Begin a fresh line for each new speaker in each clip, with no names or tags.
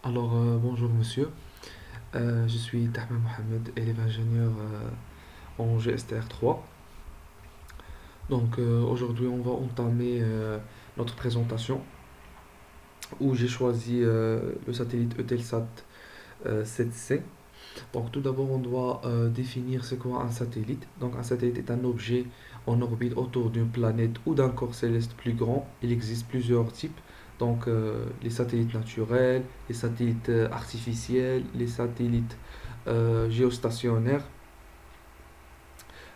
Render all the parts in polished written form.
Bonjour monsieur. Je suis Tahmin Mohamed, élève ingénieur en GSTR 3. Aujourd'hui, on va entamer notre présentation où j'ai choisi le satellite Eutelsat 7C. Donc, tout d'abord, on doit définir c'est quoi un satellite. Donc, un satellite est un objet en orbite autour d'une planète ou d'un corps céleste plus grand. Il existe plusieurs types. Les satellites naturels, les satellites artificiels, les satellites géostationnaires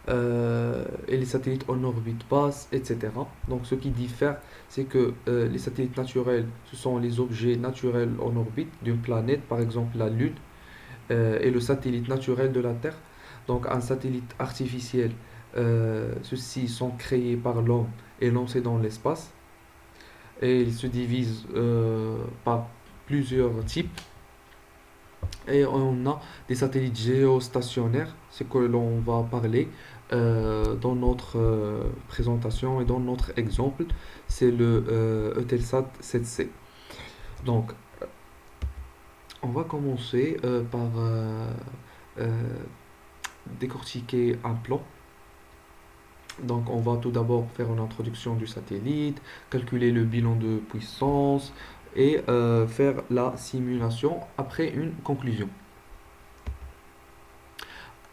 et les satellites en orbite basse, etc. Donc, ce qui diffère, c'est que les satellites naturels, ce sont les objets naturels en orbite d'une planète, par exemple la Lune, et le satellite naturel de la Terre. Donc, un satellite artificiel, ceux-ci sont créés par l'homme et lancés dans l'espace. Et ils se divisent par plusieurs types. Et on a des satellites géostationnaires, c'est que l'on va parler dans notre présentation et dans notre exemple, c'est le Eutelsat 7C. Donc, on va commencer par euh, décortiquer un plan. Donc, on va tout d'abord faire une introduction du satellite, calculer le bilan de puissance et faire la simulation après une conclusion.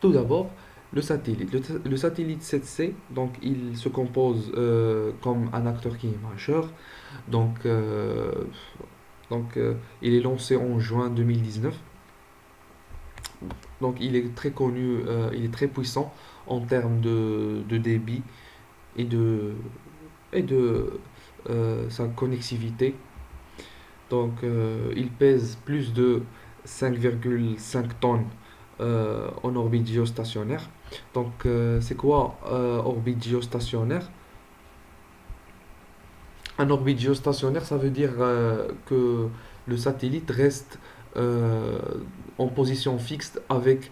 Tout d'abord, le satellite. Le satellite 7C, donc il se compose comme un acteur qui est majeur. Donc, euh, il est lancé en juin 2019. Donc, il est très connu, il est très puissant en termes de débit et de sa connectivité. Il pèse plus de 5,5 tonnes en orbite géostationnaire. C'est quoi orbite géostationnaire? Un orbite géostationnaire, ça veut dire que le satellite reste euh, en position fixe avec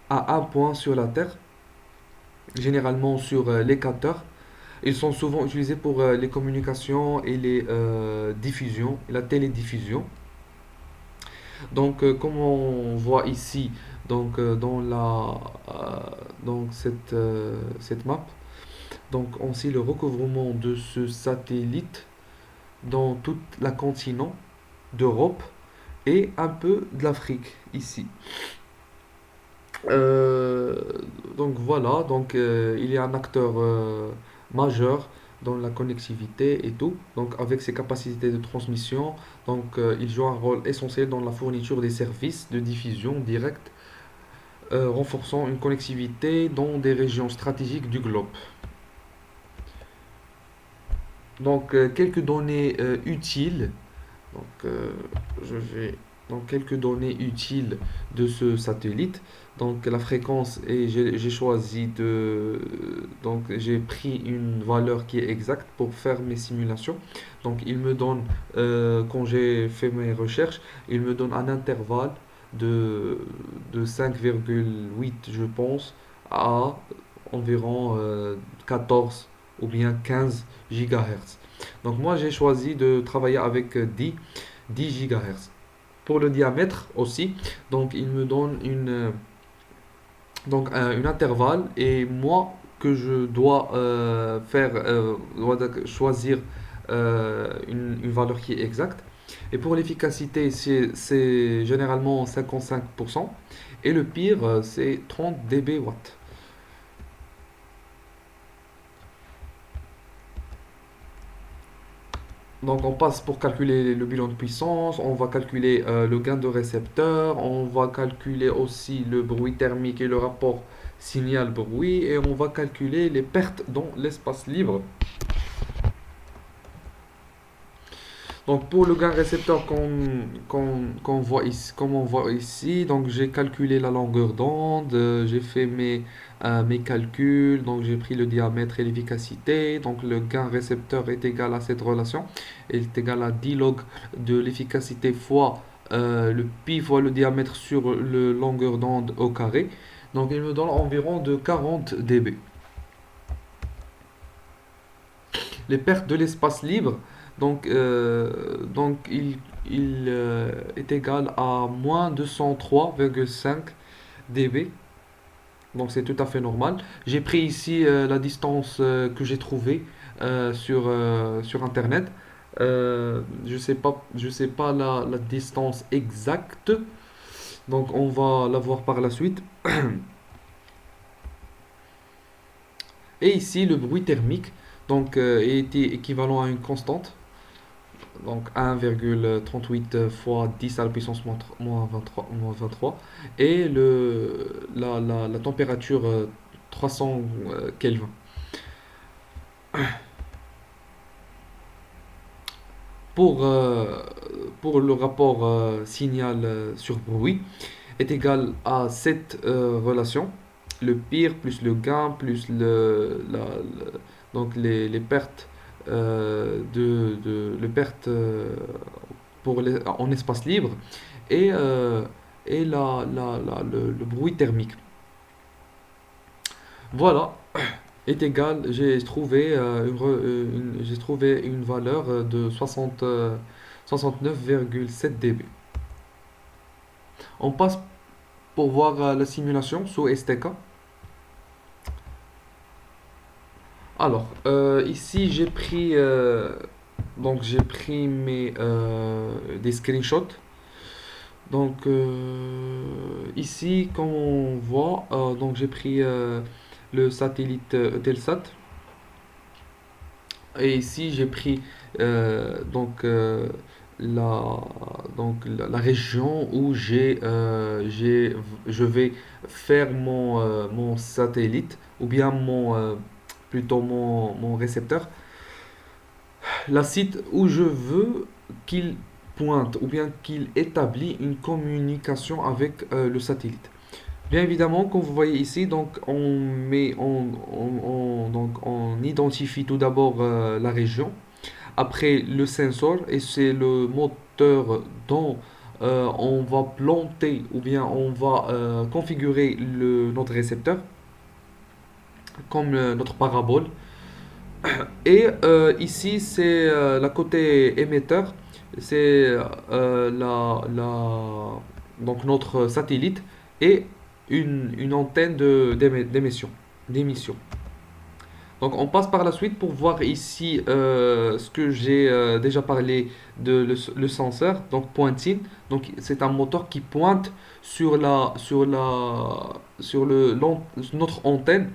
à un point sur la Terre, généralement sur l'équateur. Ils sont souvent utilisés pour les communications et les diffusions, la télédiffusion. Comme on voit ici, dans cette map, on sait le recouvrement de ce satellite dans tout le continent d'Europe et un peu de l'Afrique ici. Euh, il y a un acteur majeur dans la connectivité et tout. Donc, avec ses capacités de transmission, il joue un rôle essentiel dans la fourniture des services de diffusion directe, renforçant une connectivité dans des régions stratégiques du globe. Quelques données utiles. Donc, euh, je vais quelques données utiles de ce satellite. La fréquence et j'ai choisi j'ai pris une valeur qui est exacte pour faire mes simulations. Il me donne quand j'ai fait mes recherches, il me donne un intervalle de 5,8 je pense à environ 14 ou bien 15 gigahertz. Donc moi j'ai choisi de travailler avec 10 gigahertz. Pour le diamètre aussi, il me donne une intervalle et moi que je dois choisir une valeur qui est exacte. Et pour l'efficacité, c'est généralement 55%. Et le pire, c'est 30 dB watts. Donc on passe pour calculer le bilan de puissance, on va calculer le gain de récepteur, on va calculer aussi le bruit thermique et le rapport signal-bruit, et on va calculer les pertes dans l'espace libre. Donc pour le gain récepteur qu'on voit ici, comme on voit ici, j'ai calculé la longueur d'onde, j'ai fait mes calculs, donc j'ai pris le diamètre et l'efficacité. Donc le gain récepteur est égal à cette relation, il est égal à 10 log de l'efficacité fois le pi fois le diamètre sur le longueur d'onde au carré. Donc il me donne environ de 40 dB. Les pertes de l'espace libre, donc il est égal à moins 203,5 dB. Donc c'est tout à fait normal. J'ai pris ici la distance que j'ai trouvée sur Internet. Je sais pas la distance exacte. Donc on va la voir par la suite. Et ici le bruit thermique est équivalent à une constante. Donc 1,38 fois 10 à la puissance moins 23. Et la température 300 Kelvin. Pour, euh, pour le rapport signal sur bruit est égal à cette relation. Le pire plus le gain plus donc les pertes les pertes en espace libre et, le bruit thermique. Voilà, est égal, j'ai trouvé une valeur de 69,7 dB. On passe pour voir la simulation sous STK. Alors, ici j'ai pris des screenshots. Donc ici, comme on voit, donc j'ai pris le satellite Eutelsat. Et ici, j'ai pris la, la région où je vais faire mon satellite, ou bien plutôt mon récepteur, la site où je veux qu'il pointe, ou bien qu'il établit une communication avec le satellite. Bien évidemment, comme vous voyez ici, donc on identifie tout d'abord la région, après le sensor, et c'est le moteur dont on va planter ou bien on va configurer notre récepteur comme notre parabole. Et ici, c'est la côté émetteur, c'est donc notre satellite et une antenne d'émission. Donc on passe par la suite pour voir ici ce que j'ai déjà parlé de le senseur, donc pointing. Donc c'est un moteur qui pointe sur notre antenne.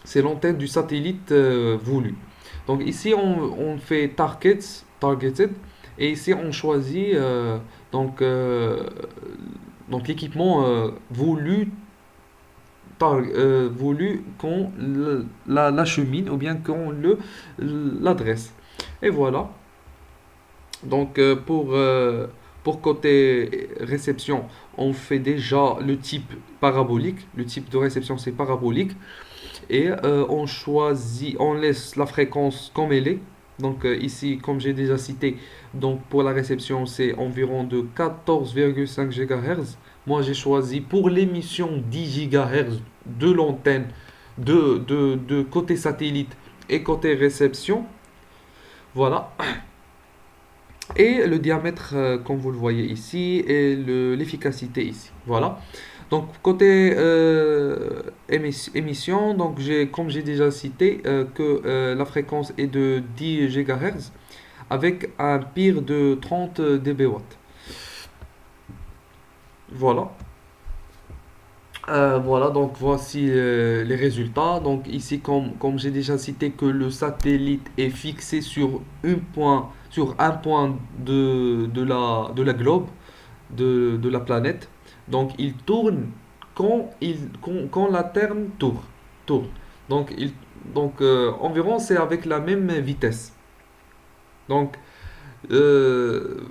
C'est l'antenne du satellite voulu. Donc ici on fait targeted, et ici on choisit donc, euh, donc l'équipement voulu qu'on l'achemine ou bien qu'on l'adresse. Et voilà. Donc pour côté réception, on fait déjà le type parabolique. Le type de réception c'est parabolique. Et on laisse la fréquence comme elle est. Donc ici, comme j'ai déjà cité, donc pour la réception, c'est environ de 14,5 GHz. Moi, j'ai choisi pour l'émission 10 GHz de l'antenne de côté satellite et côté réception. Voilà. Et le diamètre, comme vous le voyez ici, et l'efficacité ici. Voilà. Donc côté émission, donc comme j'ai déjà cité, que la fréquence est de 10 GHz avec un pire de 30 dBW. Voilà. Voilà, donc voici les résultats. Donc ici, comme j'ai déjà cité que le satellite est fixé sur un point de la globe, de la planète. Donc il tourne quand la Terre tourne. Donc, environ c'est avec la même vitesse. Donc euh,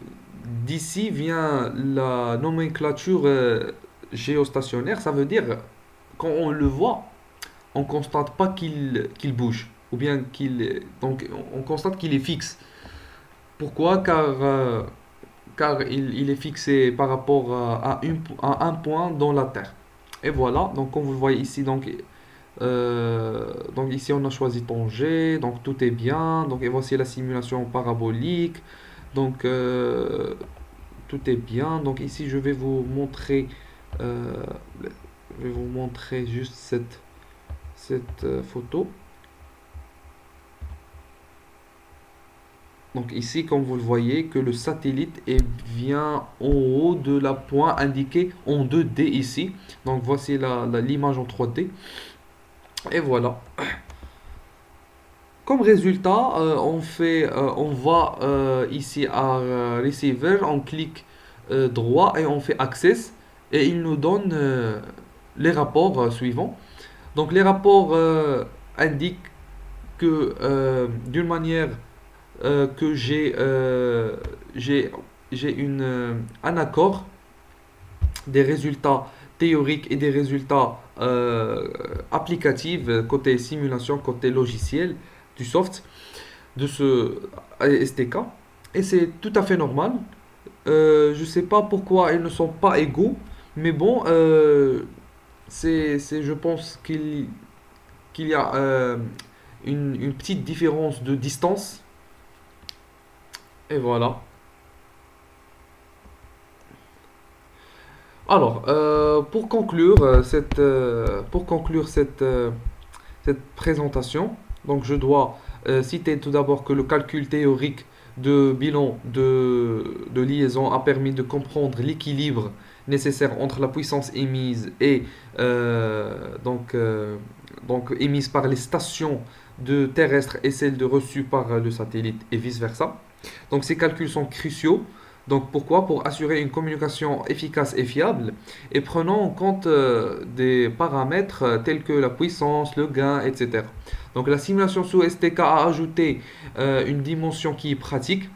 d'ici vient la nomenclature géostationnaire. Ça veut dire quand on le voit, on constate pas qu'il bouge, ou bien donc on constate qu'il est fixe. Pourquoi? Car il est fixé par rapport à un point dans la Terre. Et voilà, donc comme vous le voyez ici, donc Donc ici on a choisi Tanger, donc tout est bien. Donc et voici la simulation parabolique. Donc tout est bien. Donc ici euh, je vais vous montrer juste cette photo. Donc ici, comme vous le voyez, que le satellite est bien en haut de la pointe indiquée en 2D ici. Donc voici l'image en 3D. Et voilà. Comme résultat, on va ici à Receiver, on clique droit et on fait Access. Et il nous donne les rapports suivants. Donc les rapports indiquent que d'une manière que j'ai un accord des résultats théoriques et des résultats applicatifs côté simulation, côté logiciel du soft de ce STK. Et c'est tout à fait normal. Je ne sais pas pourquoi ils ne sont pas égaux, mais bon, je pense qu'il y a une petite différence de distance. Et voilà. Alors, pour conclure cette présentation, donc je dois citer tout d'abord que le calcul théorique de bilan de liaison a permis de comprendre l'équilibre nécessaire entre la puissance émise et donc émise par les stations de terrestres et celle de reçue par le satellite et vice-versa. Donc ces calculs sont cruciaux. Donc pourquoi? Pour assurer une communication efficace et fiable et prenant en compte des paramètres tels que la puissance, le gain, etc. Donc la simulation sous STK a ajouté une dimension qui est pratique,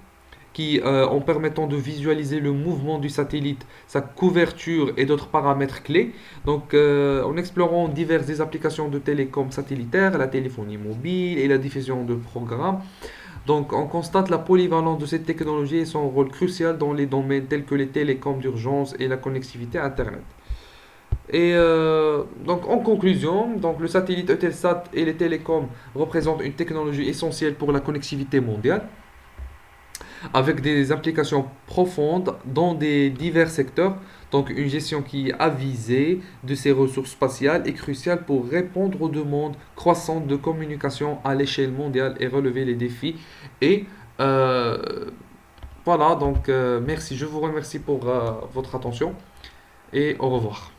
en permettant de visualiser le mouvement du satellite, sa couverture et d'autres paramètres clés. Donc en explorant diverses applications de télécom satellitaire, la téléphonie mobile et la diffusion de programmes. Donc, on constate la polyvalence de cette technologie et son rôle crucial dans les domaines tels que les télécoms d'urgence et la connectivité Internet. Et donc, en conclusion, donc, le satellite Eutelsat et les télécoms représentent une technologie essentielle pour la connectivité mondiale, avec des implications profondes dans des divers secteurs. Donc une gestion qui est avisée de ces ressources spatiales est cruciale pour répondre aux demandes croissantes de communication à l'échelle mondiale et relever les défis. Et euh, voilà, donc merci, je vous remercie pour votre attention et au revoir.